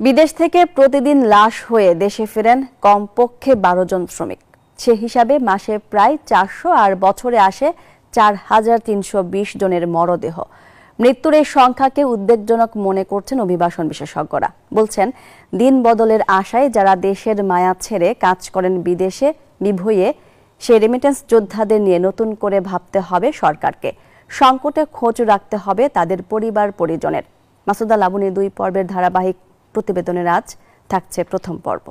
বিদেশ থেকে প্রতিদিন লাশ হয়ে দেশে ফেরেন কমপক্ষে 12 জন শ্রমিক। সে হিসাবে মাসে প্রায় 400 আর বছরে আসে 4320 জনের মরদেহ। মৃত্যুর এই সংখ্যাকে উদ্বেগজনক মনে করছেন অভিবাসন বিশেষজ্ঞরা। বলছেন, দিন বদলের আশায় যারা দেশের মায়া ছেড়ে কাজ করেন বিদেশে বিভয়ে, সেই রেমিটেন্স যোদ্ধাদের নিয়ে নতুন করে ভাবতে হবে সরকারকে। সংকটে খোঁজ রাখতে হবে তাদের পরিবার পরিজনের। মাসুদা লাবণীর 2 পর্বের ধারাবাহিক প্রতিবেদনের আজ থাকছে প্রথম পর্ব।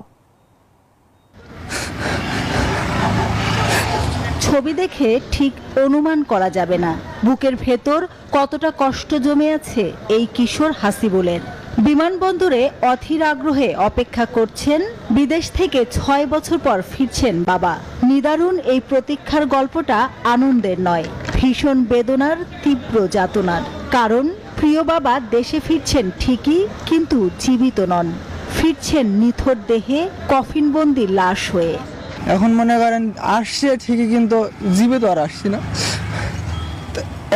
ছবি দেখে ঠিক অনুমান করা যাবে না বুকের ভেতর কতটা কষ্ট জমে আছে এই কিশোর হাসিবুলের। বিমানবন্দরে অধীর আগ্রহে অপেক্ষা করছেন বিদেশ থেকে 6 বছর পর ফিরছেন বাবা। নিদারুণ এই প্রতীক্ষার গল্পটা আনন্দের নয়, ভীষণ বেদনার, তীব্র যাতনার। কারণ প্রিয় বাবা দেশে ফিরছেন ঠিকই, কিন্তু জীবিত নন। ফিরছেন নিথর দেহে, কফিনবন্দি লাশ হয়ে। এখন মনে করেন আসছে ঠিকই, কিন্তু জীবিত আর আসছি না।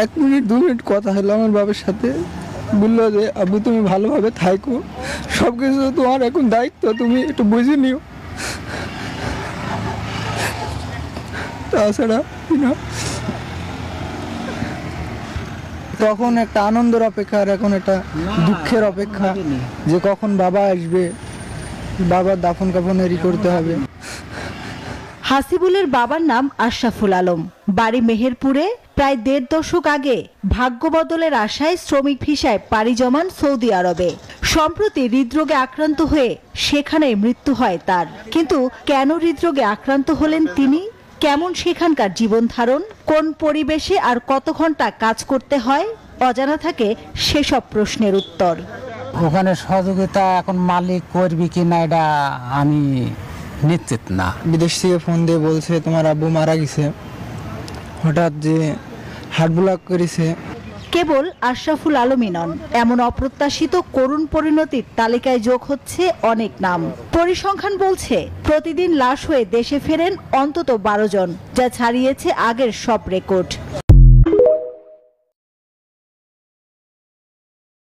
1 মিনিট 2 মিনিট কথা হলো আমার বাবার সাথে, বললো যে আব্বু তুমি ভালোভাবে থাকো, সবকিছু তোমার এখন দায়িত্ব, তুমি একটু বুঝে নিও। তাছাড়া না, তখন একটা আনন্দের অপেক্ষা আর এখন একটা দুঃখের অপেক্ষা যে কখন বাবা আসবে, বাবার দাফন কাফনেরই করতে হবে। হাসিবুলের বাবার নাম আশরাফুল আলম, বাড়ি মেহেরপুরে। প্রায় 1.5 দশক আগে ভাগ্য বদলের আশায় শ্রমিক ভিসায় পাড়ি জমান সৌদি আরবে। সম্প্রতি হৃদরোগে আক্রান্ত হয়ে সেখানেই মৃত্যু হয় তার। কিন্তু কেন হৃদরোগে আক্রান্ত হলেন তিনি? কেমন সেখানকার জীবন ধারণ, কোন পরিবেশে আর কত ঘন্টা কাজ করতে হয়? অজানা থাকে সেসব প্রশ্নের উত্তর। ওখানে সহযোগিতা এখন মালিক করবি কিনা এটা আমি নিশ্চিত না। বিদেশ থেকে ফোন দিয়ে বলছে তোমার আব্বু মারা গেছে, হঠাৎ যে হার্ট ব্লক করেছে। কেবল আশরাফুল আলমই নন, এমন অপ্রত্যাশিত করুণ পরিণতির তালিকায় যোগ হচ্ছে অনেক নাম। পরিসংখ্যান বলছে প্রতিদিন লাশ হয়ে দেশে ফেরেন অন্তত 12 জন, যা ছাড়িয়েছে আগের সব রেকর্ড।